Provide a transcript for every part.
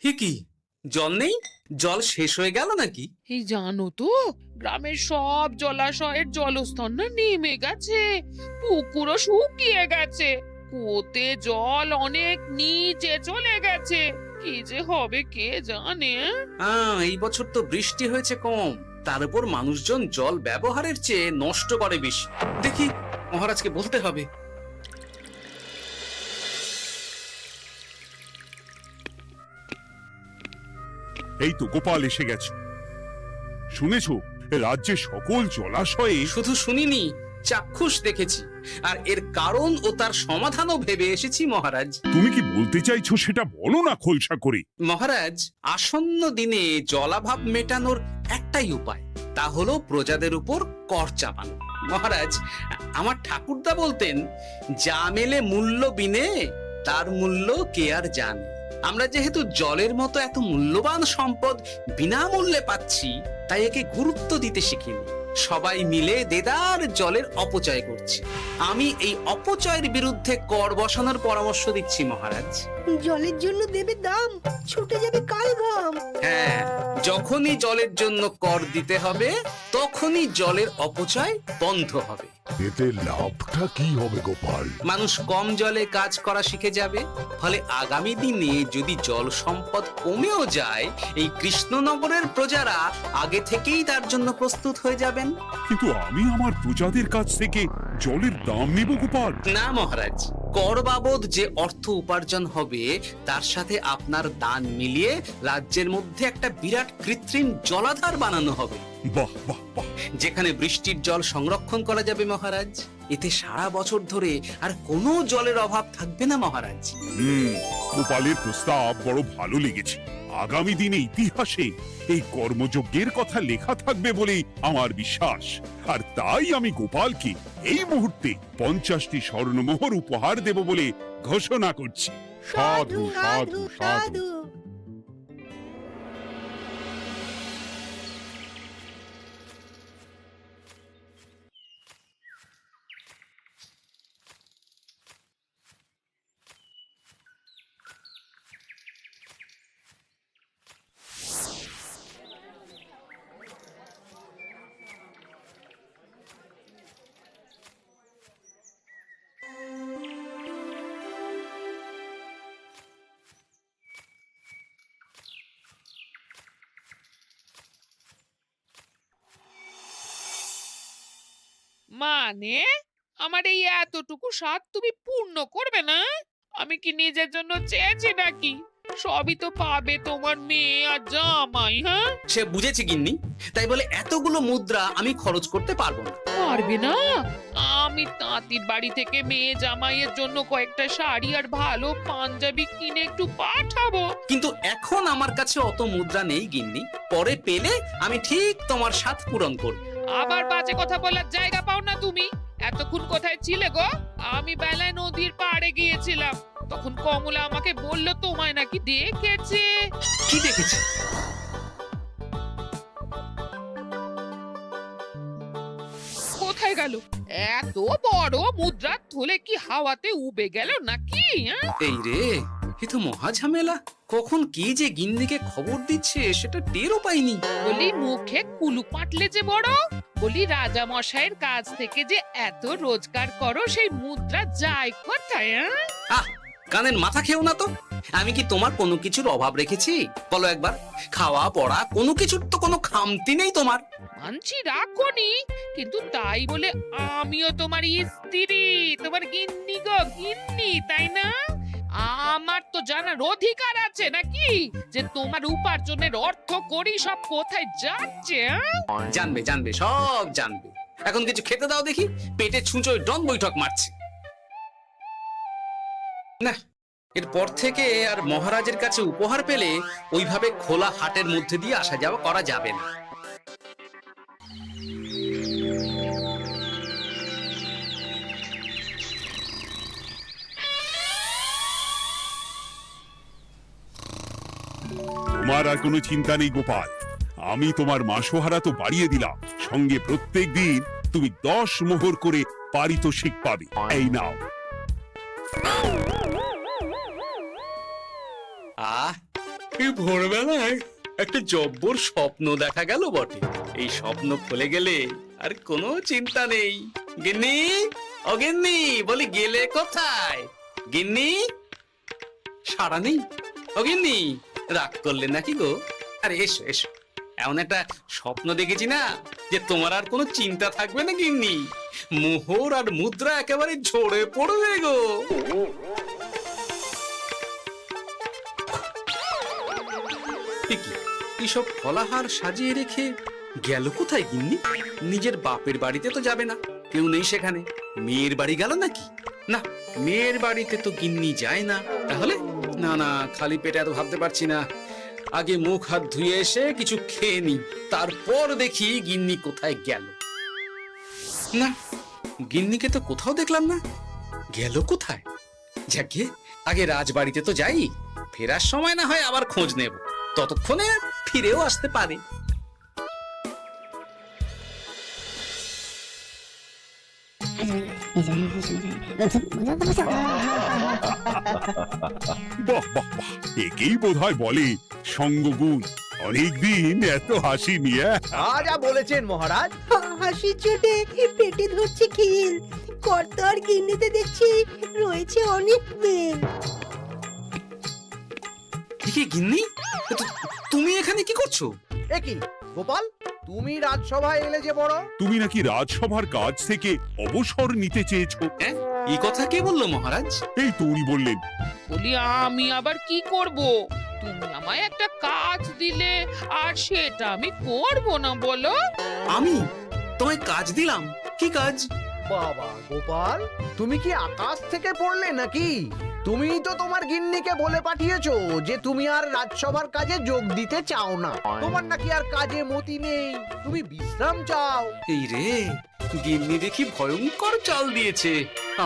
কি জল নেই? জল শেষ হয়ে গেল নাকি? এই জানো তো, গ্রামের সব জলাশয়ের জলস্তর না নেমে গেছে, পুকুরও শুকিয়ে গেছে, কুয়োতে জল অনেক নিচে চলে গেছে। কি যে হবে কে জানে। এই বছর তো বৃষ্টি হয়েছে কম, তার উপর মানুষজন জল ব্যবহারের চেয়ে নষ্ট করে বেশি। দেখি, মহারাজকে বলতে হবে। এই তো গোপাল এসে গেছে। শুনেছো, রাজ্যে সকল জলাশয়ে শুধু শুনিনি, চাক্ষুষ দেখেছি, আর এর কারণ ও তার সমাধানও ভেবে এসেছি মহারাজ। তুমি কি বলতে চাইছো সেটা বলো না খোলসা করে। মহারাজ, আসন্ন দিনে জলাভাব মেটানোর একটাই উপায়, তা হলো প্রজাদের উপর কর চাপানো। মহারাজ, আমার ঠাকুরদা বলতেন, যা মেলে মূল্য বিনে তার মূল্য কে আর জানে। আমরা যেহেতু জলের মতো এত মূল্যবান সম্পদ বিনামূল্যে পাচ্ছি, তাই একে গুরুত্ব দিতে শিখিনি। সবাই মিলে দেদার জলের অপচয় করছে। আমি এই অপচয়ের বিরুদ্ধে কর বসানোর পরামর্শ দিচ্ছি মহারাজ। জলের জন্য দেবে দাম, ছুটে যাবে কাল ঘাম। হ্যাঁ, যখনই জলের জন্য কর দিতে হবে, তখনই জলের অপচয় বন্ধ হবে। এতে লাভটা কি হবে গোপাল? মানুষ কম জলে কাজ করা শিখে যাবে, ফলে আগামী দিনে যদি জল সম্পদ কমেও যায়, এই কৃষ্ণনগরের প্রজারা আগে থেকেই তার জন্য প্রস্তুত হয়ে যাবেন। কিন্তু আমি আমার প্রজাদের কাছ থেকে জলের দাম নেব গোপাল? না মহারাজ, কর বাবদ যে অর্থ উপার্জন হবে, তার সাথে আপনার দান মিলিয়ে রাজ্যের মধ্যে একটা বিরাট কৃত্রিম জলাধার বানানো হবে। বাহ বাহ বাহ! যেখানে বৃষ্টির জল সংরক্ষণ করা যাবে মহারাজ। এতে সারা বছর ধরে আর কোনো জলের অভাব থাকবে না মহারাজ। গোপালের প্রস্তাব বড় ভালো লেগেছে। আগামী দিনে ইতিহাসে এই কর্মযজ্ঞের কথা লেখা থাকবে বলেই আমার বিশ্বাস। আর তাই আমি গোপালকে এই মুহূর্তে 50টি স্বর্ণমোহর উপহার দেব বলে ঘোষণা করছি। সাধু সাধু সাধু। মানে আমার এই এতটুকু স্বাদ তুমি পূর্ণ করবে না? আমি কি নিজের জন্য চেয়েছি নাকি? সবই তো পাবে তোমার মেয়ে আর জামাই। হ্যাঁ, সে বুঝেছি গিন্নি, তাই বলে এতগুলো মুদ্রা আমি খরচ করতে পারবো না। পারবে না? আমি তাঁতির বাড়ি থেকে মেয়ে জামাইয়ের জন্য কয়েকটা শাড়ি আর ভালো পাঞ্জাবি কিনে একটু পাঠাবো। কিন্তু এখন আমার কাছে অত মুদ্রা নেই গিন্নি, পরে পেলে আমি ঠিক তোমার স্বাদ পূরণ করব। আবার বাজে কথা বলার জায়গা পাও না তুমি। এতক্ষণ কোথায় ছিলে গো? আমি বেলায় নদীর পাড়ে গিয়েছিলাম, তখন কমলা আমাকে বলল তোমায় নাকি দেখেছে। কি দেখেছি? কোথায় গেল? এত বড় মুদ্রা থলে কি হাওয়াতে উবে গেল নাকি? এই রে, এ তো মহা ঝামেলা। কখন কি যে গিন্নিকে খবর দিচ্ছে সেটা টেরও পাইনি। বলি মুখে কুলু পাটলে যে বড়, বলি রাজা মশাইয়ের কাছ থেকে যে এত রোজগার করো, সেই মুদ্রা যায় কোথায়? আহ, কানের মাথা খেও না তো। আমি কি তোমার কোনো কিছুর অভাব রেখেছি? বলো একবার। খাওয়া পড়া কোনো কিছুর তো কোনো খামতি নেই তোমার। মানছি রাখোনি, কিন্তু তাই বলে আমিও তোমার স্ত্রী, তোমার গিন্নি গো, গিন্নি, তাই না? আমার তো জানার অধিকার আছে নাকি যে তোমার উপার্জনের অর্থ করি সব কোথায় যাচ্ছে? জানবে জানবে, সব জানবে। এখন কিছু খেতে দাও দেখি, পেটে ছুঁচোয় ডন বৈঠক মারছে। না, এরপর থেকে আর মহারাজের কাছে উপহার পেলে ওইভাবে খোলা হাটের মধ্যে দিয়ে আসা যাওয়া করা যাবে না। তোমার আর কোনো চিন্তা নেই গোপাল। আমি তোমার মাসোহারা তো বাড়িয়ে দিলাম, সঙ্গে প্রত্যেক দিন তুমি 10 মোহর করে পারিতোষিক পাবে। এই নাও। আহ, এই ভোরবেলায় একটা জব্বর স্বপ্ন দেখা গেল বটে। এই স্বপ্ন খুলে গেলে আর কোনো চিন্তা নেই। গিন্নি, ও গিন্নি, বলি গেলে কোথায়? গিন্নি, সাড়া নেই। ও গিন্নি, রাগ করলে নাকি গো? আরে এসো এসো, এমন একটা স্বপ্ন দেখেছি না যে তোমার আর কোনো চিন্তা থাকবে না গিন্নি। মোহর আর মুদ্রা একেবারে ঝরে পড়বে গো। এইসব ফলাহার সাজিয়ে রেখে গেল কোথায় গিন্নি? নিজের বাপের বাড়িতে তো যাবে না, কেউ নেই সেখানে। মেয়ের বাড়ি গেল নাকি? না, মেয়ের বাড়িতে তো গিন্নি যায় না। তাহলে না না, খালি পেটে এত ভাবতে পারছি না। আগে মুখ হাত ধুয়ে এসে কিছু খেয়ে নি, তারপর দেখি গিন্নি কোথায় গেল। না, গিন্নিকে তো কোথাও দেখলাম না। গেল কোথায়? যাকে আগে রাজবাড়িতে তো যাই, ফেরার সময় না হয় আবার খোঁজ নেব, ততক্ষণে ফিরেও আসতে পারে। বাহ বাহ বাহ, একেই বোধহয় বলে সঙ্গগুণ। অনেকদিন এত হাসি নিয়ে। যা বলেছেন মহারাজ। হাসির চোটে পেটে ধরছে খিল। কর্তা আর গিন্নিতে দেখছি রয়েছে অনেক মেল। কি গিন্নি, তুমি এখানে কি করছো? একই গোপাল, তুমি রাজসভায় এলে যে বড়। তুমি নাকি রাজসভার কাজ থেকে অবসর নিতে চেয়েছো? হ্যাঁ, এই কথা কে বললো মহারাজ? এই তো উনি বললেন। বলি আমি আবার কি করব? তুমি আমায় একটা কাজ দিলে আর সেটা আমি করব না বলো? আমি তোমায় কাজ দিলাম? কি কাজ? বাবা গোপাল, তুমি কি আকাশ থেকে পড়লে নাকি? তুমিই তো তোমার গিন্নিকে বলে পাঠিয়েছো যে তুমি আর রাজসভার কাজে যোগ দিতে চাও না। তোমার নাকি আর কাজে মতি নেই, তুমি বিশ্রাম চাও। এই রে, গিন্নি দেখি ভয়ঙ্কর চাল দিয়েছে।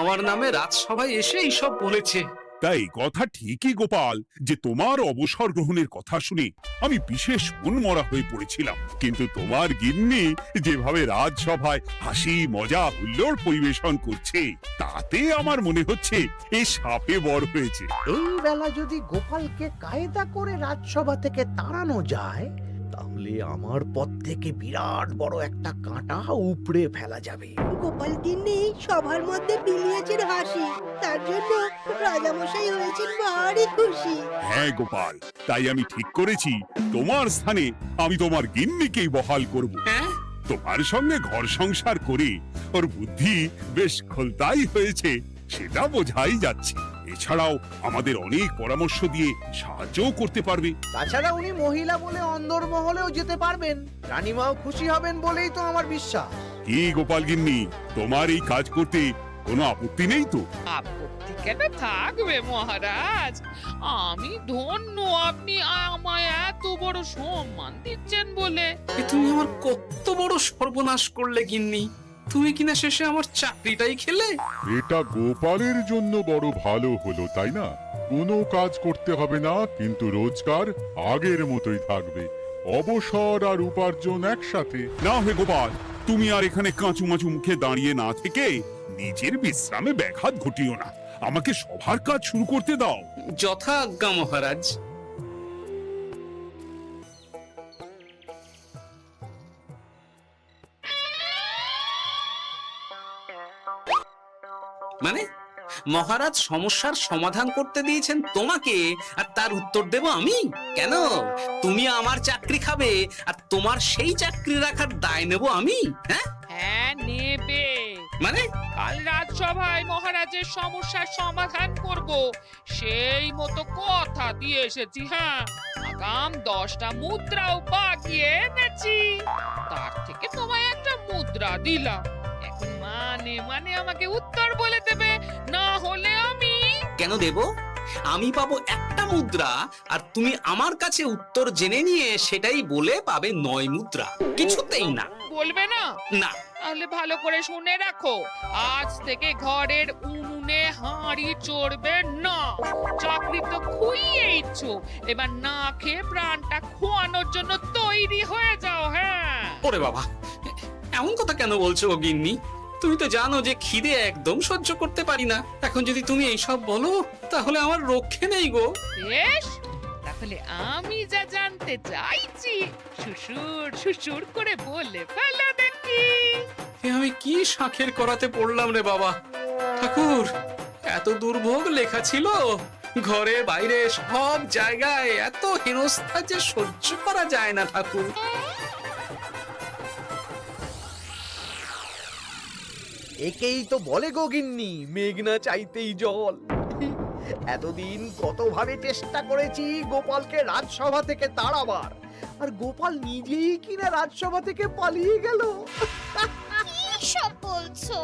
আমার নামে রাজসভায় এসে এইসব বলেছে। তাই কথা ঠিকই গোপাল, যে তোমার অবসর গ্রহণের কথা শুনে আমি বিশেষ মনমরা হয়ে পড়েছিলাম। কিন্তু তোমার গিন্নি যেভাবে রাজসভায় হাসি মজা হুল্লোড় পরিবেশন করছে, তাতে আমার মনে হচ্ছে এই সাপে বর হয়েছে। এই বেলা যদি গোপালকে কায়দা করে রাজসভা থেকে তাড়ানো যায়, তাহলে আমার পথ থেকে বিরাট বড় একটা কাঁটা উপড়ে ফেলা যাবে। গোপাল গিন্নি সবার মধ্যে বিলিয়েছেন হাসি, তার জন্য রাজামশাই হয়েছেন ভারী খুশি। হ্যাঁ গোপাল, তাই আমি ঠিক করেছি তোমার স্থানে আমি তোমার গিন্নিকেই বহাল করব। হ্যাঁ, তোমার সঙ্গে ঘর সংসার করে ওর বুদ্ধি বেশ খোলতাই হয়েছে, সেটা বোঝাই যাচ্ছে। এছাড়াও আমাদের অনেক পরামর্শ দিয়ে সাহায্যও করতে পারবে। তাছাড়া উনি মহিলা বলে অন্দরমহলেও যেতে পারবেন। রানীমাও খুশি হবেন বলেই তো আমার বিশ্বাস। কি গোপাল গিন্নি, তোমার এই কাজ করতে কোনো আপত্তি নেই তো? আপত্তি কেন থাকবে মহারাজ? আমি ধন্য আপনি আমায় এত বড় সম্মান দিচ্ছেন বলে। এ তুমি আমার কত বড় সর্বনাশ করলে গিন্নি। তুমি কিনা শেষে আমার চাকরিটাই খেলে। এটা গোপালের জন্য বড় ভালো হলো, তাই না? কোনো কাজ করতে হবে না, কিন্তু রোজগার আগের মতোই থাকবে। অবসর আর উপার্জন একসাথে। না হে গোপাল, তুমি আর এখানে কাঁচুমাচু মুখে দাঁড়িয়ে না থেকে নিজের বিশ্রামে ব্যাঘাত ঘটিও না। আমাকে সবার কাজ শুরু করতে দাও। যথা আজ্ঞা মহারাজ। মানে মহারাজ সমস্যার সমাধান করতে দিয়েছেন তোমাকে, আর তার উত্তর দেব আমি? কেন? তুমি আমার চাকরি খাবে আর তোমার সেই চাকরি রাখার দায় নেব আমি? হ্যাঁ হ্যাঁ, নেবে। মানে কাল রাজসভায় মহারাজের সমস্যার সমাধান করব, সেই মতো কথা দিয়ে এসেছি। হ্যাঁ, আগাম 10টা মুদ্রাও বাগিয়ে এনেছি। তার থেকে তোমায় একটা মুদ্রা দিলাম। এখন মানে মানে আমাকে উত্তর বলে দেবে, না হলে আমি কেন দেব? আমি পাবো একটা মুদ্রা, আর তুমি আমার কাছে উত্তর জেনে নিয়ে সেটাই বলে পাবে 9 মুদ্রা। কিছুতেই না। বলবে না? না। তাহলে ভালো করে শুনে রাখো, আজ থেকে ঘরের উনুনে হাঁড়ি চড়বে না। চাকরি তো খুইয়েইছ, এবার না খেয়ে প্রাণটা খোয়ানোর জন্য তৈরি হয়ে যাও। হ্যাঁ। ওরে বাবা, এমন কথা কেন বলছো গো গিন্নি? তুমি তো জানো যে খিদে একদম সহ্য করতে পারি না। এখন যদি তুমি এইসব বলো, তাহলে আমার রক্ষে নেই গো। বেশ, তা তাহলে আমি যা জানতে চাইছি শ্বশুর শ্বশুর করে বলে ফেলো দেখি। এ আমি কি শাঁখের করাতে পড়লাম রে বাবা। ঠাকুর, এত দুর্ভোগ লেখা ছিল, ঘরে বাইরে সব জায়গায় এত হেনস্থা যে সহ্য করা যায় না ঠাকুর। একেই তো বলে গো গিন্নি, মেঘ না চাইতেই জল। এতদিন কতভাবে চেষ্টা করেছি গোপালকে রাজসভা থেকে তাড়াবার, আর গোপাল নিজেই কিনা রাজসভা থেকে পালিয়ে গেল। সব বলছো?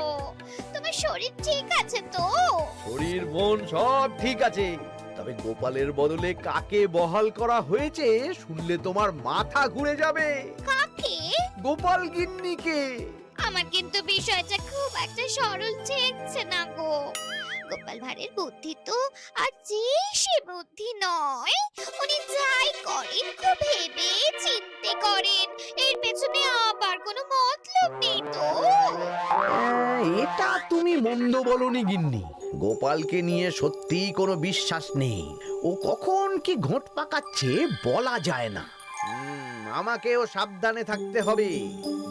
তোমার শরীর ঠিক আছে তো? শরীর মন সব ঠিক আছে, তবে গোপালের বদলে কাকে বহাল করা হয়েছে শুনলে তোমার মাথা ঘুরে যাবে। কাকে? গোপাল গিন্নিকে। আমার কিন্তু বিষয়টা খুব একটা সরল ঠেকছে না গো। গোপাল ভাঁড়ের বুদ্ধি তো আর যে সে বুদ্ধি নয়। উনি যাই করেন খুব ভেবে চিন্তে করেন, এর পেছনে আবার কোনো মতলব নেই তো। এটা তুমি মন্দ বলনি গিন্নি, গোপালকে নিয়ে সত্যিই কোনো বিশ্বাস নেই। ও কখন কি ঘোট পাকাচ্ছে বলা যায় না। আমাকেও সাবধানে থাকতে হবে,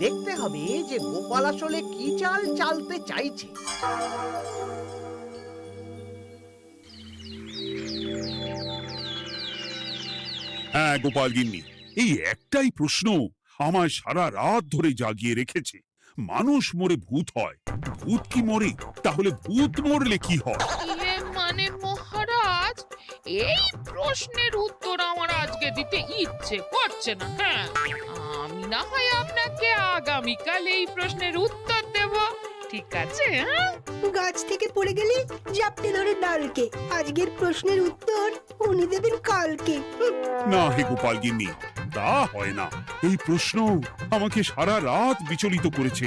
দেখতে হবে যে গোপাল আসলে কি চাল চালতে চাইছে। হ্যাঁ গোপাল গিন্নি, এই একটাই প্রশ্ন আমায় সারা রাত ধরে জাগিয়ে রেখেছে। মানুষ মরে ভূত হয়, ভূত কি মরে? তাহলে ভূত মরলে কি হয়? ইয়ে মানে মহারাজ, এই প্রশ্নের উত্তর আমার আজকে দিতে ইচ্ছে করছে না। হ্যাঁ, আমি না হয় আপনাকে আগামীকাল এই প্রশ্নের উত্তর দেব, ঠিক আছে? হ্যাঁ, গাছ থেকে পড়ে গেলে জাপটে ধরে ডালকে। আজকের প্রশ্নের উত্তর উনি দেবেন কালকে। না হে গোপাল গিন্নি, তা হয় না। এই প্রশ্ন আমাকে সারা রাত বিচলিত করেছে।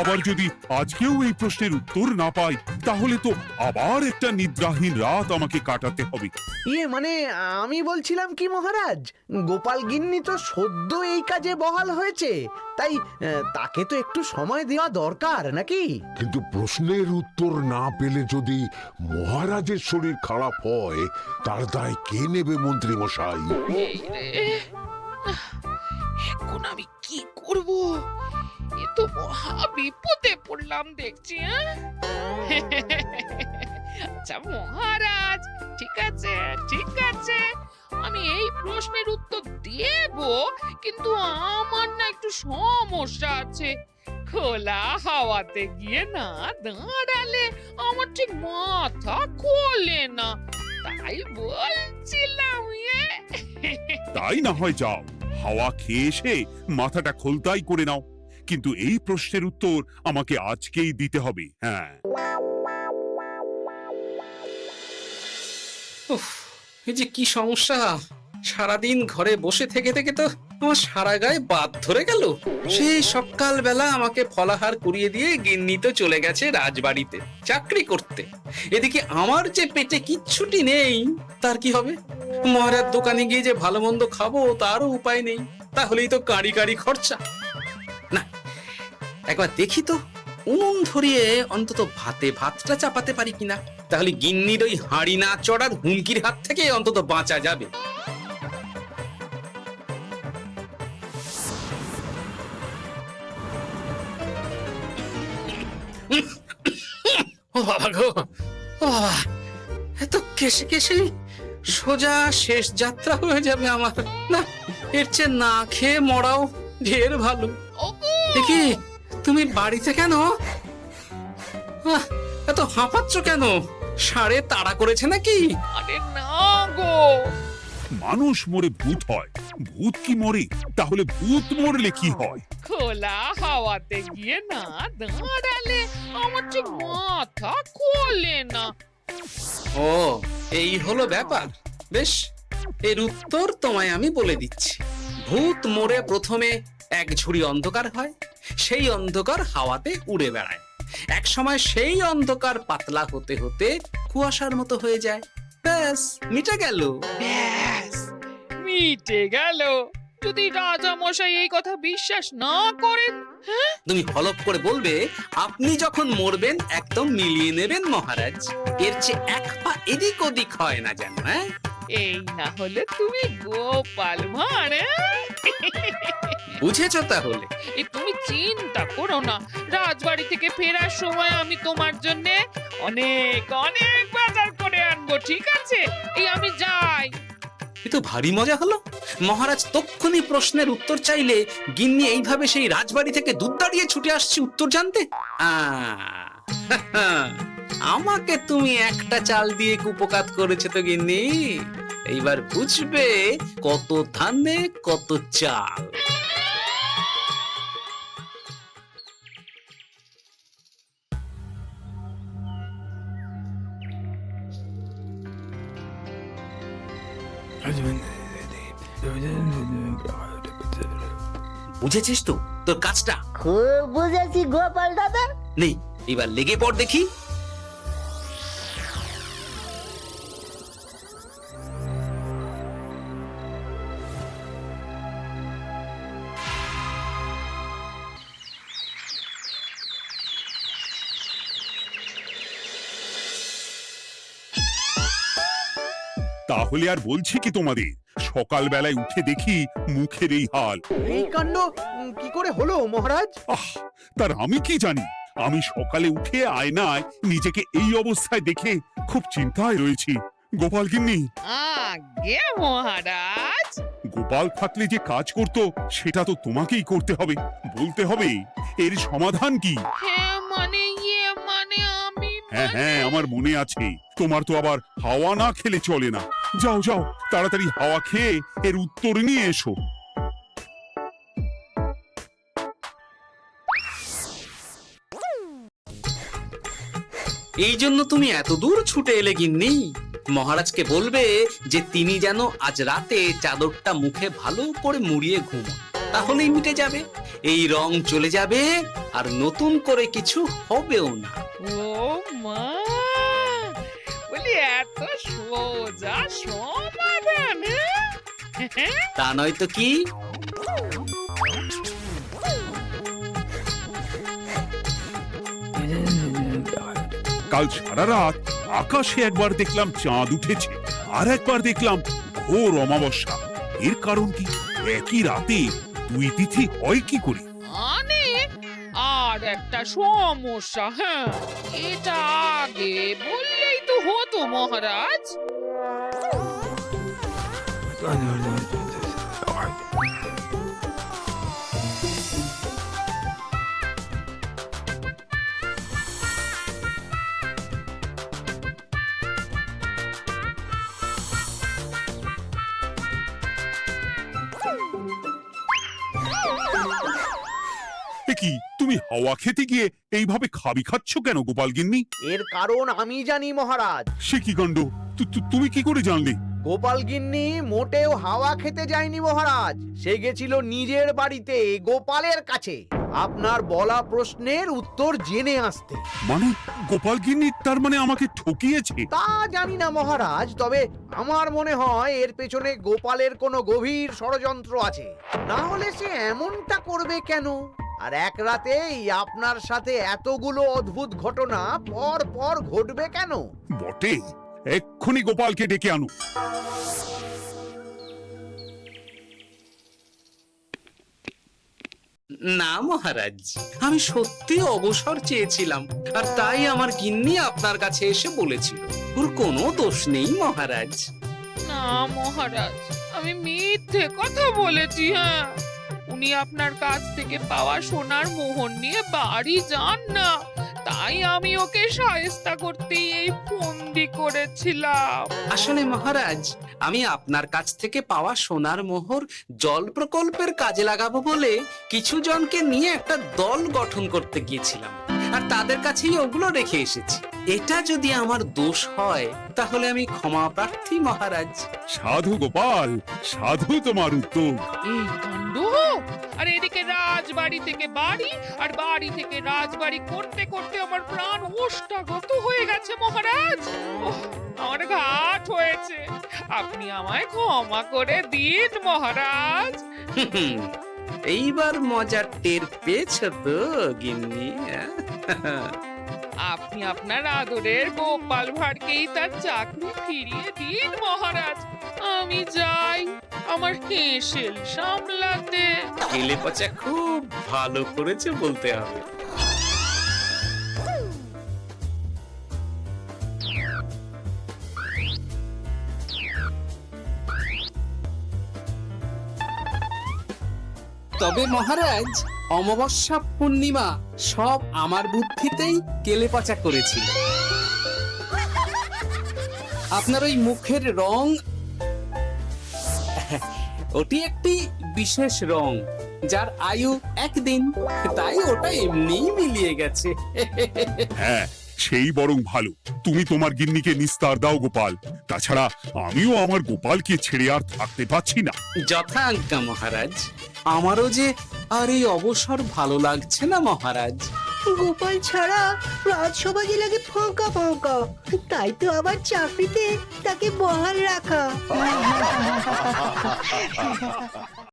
আবার যদি আজকেও এই প্রশ্নের উত্তর না পাই, তাহলে তো আবার একটা নিদ্রাহীন রাত আমাকে কাটাতে হবে। ইয়ে মানে আমি বলছিলাম কি মহারাজ, গোপাল গিন্নি তো সদ্য এই কাজে বহাল হয়েছে, তাই তাকে তো একটু সময় দেওয়া দরকার নাকি? কিন্তু প্রশ্নের উত্তর না পেলে যদি মহারাজের শরীর খারাপ হয়, তার দায় কে নেবে মন্ত্রী মশাই? এই রে, এখন আমি কি করব? এ তো মহা বিপদে পড়লাম দেখছি। আচ্ছা মহারাজ, ঠিক আছে ঠিক আছে, আমি এই প্রশ্নের উত্তর দেব, কিন্তু আমার না একটু সমস্যা আছে। খোলা হাওয়াতে গিয়ে না দাঁড়ালে আমার ঠিক মাথা খোলে না, তাই বলছিলাম। তাই না হয় যাও, হাওয়া খেয়ে এসে মাথাটা খোলতাই করে নাও, কিন্তু এই প্রশ্নের উত্তর আমাকে আজকেই দিতে হবে। হ্যাঁ, উফ, এই যে কি সমস্যা! সারাদিন ঘরে বসে থেকে থেকে তো আমার সারা গায়ে বাদ ধরে গেল। সেই সকাল বেলা আমাকে ফলাহার করিয়ে দিয়ে গিন্নি তো চলে গেছে রাজবাড়িতে চাকরি করতে। এদিকে আমার যে পেটে কিচ্ছুটি নেই, তার কি হবে? মহারাজ দোকানে গিয়ে যে ভালো মন্দ খাবো তারও উপায় নেই, তাহলেই তো কাঁড়ি কাঁড়ি খরচা। না, একবার দেখি তো উনুন ধরিয়ে অন্তত ভাতটা চাপাতে পারি কিনা, তাহলে গিন্নির ওই হাঁড়ি না চড়ার হুমকির হাত থেকে অন্তত বাঁচা যাবে। ও বাবা গো, ও বাবা, এত কেসে কেসে সোজা শেষ যাত্রা হয়ে যাবে আমার। না, এর চেয়ে না খেয়ে মরাও ঢের ভালো। দেখি তুমি বাড়িতে কেন? এত হাঁপাচ্ছ কেন? ষাঁড়ে তাড়া করেছে নাকি? আরে না গো, মানুষ মরে ভূত হয়, ভূত কি মরে? তাহলে ভূত মরলে কি হয়? খোলা হাওয়াতে গিয়ে না দাঁড়ালে আমার ঠিক মাথা খোলে না। ও, এই হলো ব্যাপার। বেশ, এর উত্তর তোমায় আমি বলে দিচ্ছি। ভূত মরে প্রথমে এক ঝুড়ি অন্ধকার হয়, সেই অন্ধকার হাওয়াতে উড়ে বেড়ায়। এক সময় সেই অন্ধকার পাতলা হতে হতে কুয়াশার মতো হয়ে যায়। ব্যাস, মিটে গেল। ব্যাস, মিটে গেল। যদি রাজা মশাই এই কথা বিশ্বাস না করেন, তুমি হলপ করে বলবে আপনি যখন মরবেন একদম মিলিয়ে নেবেন মহারাজ, এর চেয়ে এক পা এদিক ওদিক হয় না যেন। হ্যাঁ, এই না হলে তুমি গোপাল ভাঁড়, হ্যাঁ? বুঝেছো তাহলে? এই তুমি চিন্তা করো না, রাজবাড়ি থেকে ফেরার সময় আমি তোমার জন্য অনেক অনেক বাজার করে আনবো, ঠিক আছে? এই আমি যাই। এ তো ভারী মজা হলো। মহারাজ তক্ষুনি প্রশ্নের উত্তর চাইলে গিন্নি এইভাবে সেই রাজবাড়ি থেকে দুধ দাঁড়িয়ে ছুটে আসছে উত্তর জানতে। আমাকে তুমি একটা চাল দিয়ে কুপকাত করেছে তো গিন্নি। এইবার বুঝবে কত ধানে কত চাল। বুঝেছিস তো তোর কাজটা? খুব বুঝেছি গোপাল দাদা। নেই, এবার লেগে পড় দেখি। তাহলে আর বলছি কি তোমাদের, সকালবেলায় উঠে দেখি মুখের এই হাল। এই কাণ্ড কি করে হলো মহারাজ? আহ, তার আমি কি জানি। আমি সকালে উঠে আয়নায় নিজেকে এই অবস্থায় দেখে খুব চিন্তায় রয়েছি। গোপাল গিন্নি, আগে মহারাজ, গোপাল থাকলে যে কাজ করতো সেটা তো তোমাকেই করতে হবে, বলতে হবে এর সমাধান কি। হ্যাঁ মানে আমি হ্যাঁ হ্যাঁ, আমার মনে আছে। তোমার তো আবার হাওয়া না খেলে চলে না। যাও যাও, তাড়াতাড়ি হাওয়া খেয়ে এর উত্তর নিয়ে এসো। এই জন্য তুমি এত দূর ছুটে এলে গিন্নি? মহারাজকে বলবে যে তিনি যেন আজ রাতে চাদরটা মুখে ভালো করে মুড়িয়ে ঘুমোন, তাহলেই মিটে যাবে। এই রং চলে যাবে আর নতুন করে কিছু হবেও না। ও মা, বলি এত সোজা সমাধান, হ্যাঁ? তা নয় তো কি? কাল সারা রাত আকাশে একবার দেখলাম চাঁদ উঠেছে, আর একবার দেখলাম ঘোর অমাবস্যা। এর কারণ কি? একই রাতে দুই তিথি হয় কি করে? মানে আর একটা সমস্যা, হ্যাঁ, এটা আগে বললেই তো হতো মহারাজ। এ কি, তুমি হাওয়া খেতে গিয়ে এইভাবে খাবি খাচ্ছ কেন গোপাল গিন্নি? এর কারণ আমি জানি মহারাজ। সে কি কাণ্ড! তুমি কি করে জানলে? গোপাল গিন্নি মোটেও হাওয়া খেতে যায়নি মহারাজ, সে গেছিল নিজের বাড়িতে গোপালের কাছে আপনার বলা প্রশ্নের উত্তর জেনে আসতে। মানে গোপাল গিন্নি তার মানে আমাকে ঠকিয়েছে? তা জানি না মহারাজ, তবে আমার মনে হয় এর পেছনে গোপালের কোনো গভীর ষড়যন্ত্র আছে, না হলে সে এমনটা করবে কেন? আর এক রাতেই আপনার সাথে এতগুলো অদ্ভুত ঘটনা পর পর ঘটবে কেন? বটে, এক্ষুনি গোপালকে ডেকে আনো। না মহারাজ, আমি সত্যি অবসর চেয়েছিলাম, আর তাই আমার গিন্নি আপনার কাছে এসে বলেছিল। ওর কোনো দোষ নেই মহারাজ। না মহারাজ, আমি মিথ্যে কথা বলেছি, হ্যাঁ। উনি আপনার কাছ থেকে পাওয়া সোনার মোহর নিয়ে বাড়ি যান না, তাই আমি ওকে শায়েস্তা করতে এই ফন্দি করেছিলাম। আসলে মহারাজ, আমি আপনার কাছ থেকে পাওয়া সোনার মোহর জল প্রকল্পের কাজে লাগাবো বলে কিছু জনকে নিয়ে একটা দল গঠন করতে গিয়েছিলাম, আর তাদের কাছেই ওগুলো রেখে এসেছি। এটা যদি আমার দোষ হয় তাহলে আমি ক্ষমা প্রার্থী মহারাজ। সাধু গোপাল, সাধু তোমার উত্তর। এই কাণ্ড! আর এদিকে রাজবাড়ি থেকে বাড়ি, আর বাড়ি থেকে রাজবাড়ি করতে করতে আমার প্রাণ ওষ্ঠাগত হয়ে গেছে মহারাজ। ওহ, আমার ঘাট হয়েছে, আপনি আমায় ক্ষমা করে দিন মহারাজ। এইবার মজার টের পেয়েছ তো গিন্নি? আপনি আপনার আদরের গোপাল ভাঁড়কেই তার চাকরি ফিরিয়ে দিন মহারাজ। আমি যাই আমার হেসেল সামলাতে। কেলে পচা খুব ভালো করেছে বলতে হবে। তবে মহারাজ, অমাবস্যা পূর্ণিমা সব আমার বুদ্ধিতেই কেলেপচা করেছিল। আপনার ওই মুখের রং, ওটি একটি বিশেষ রং যার আয়ু একদিন, তাই ওটা এমনিই মিলিয়ে গেছে। হ্যাঁ, সেই বরং ভালো। তুমি তোমার গিন্নিকে নিস্তার দাও গোপাল। তাছাড়া আমিও আমার গোপালকে ছেড়ে আর থাকতে পারছি না। যথা আজ্ঞা মহারাজ। আমারও যে আর এই অবসর ভালো লাগছে না মহারাজ। গোপাল ছাড়া রাজসভা যে লাগে ফাঁকা ফাঁকা, তাই তো আবার চাকরিতে তাকে বহাল রাখা।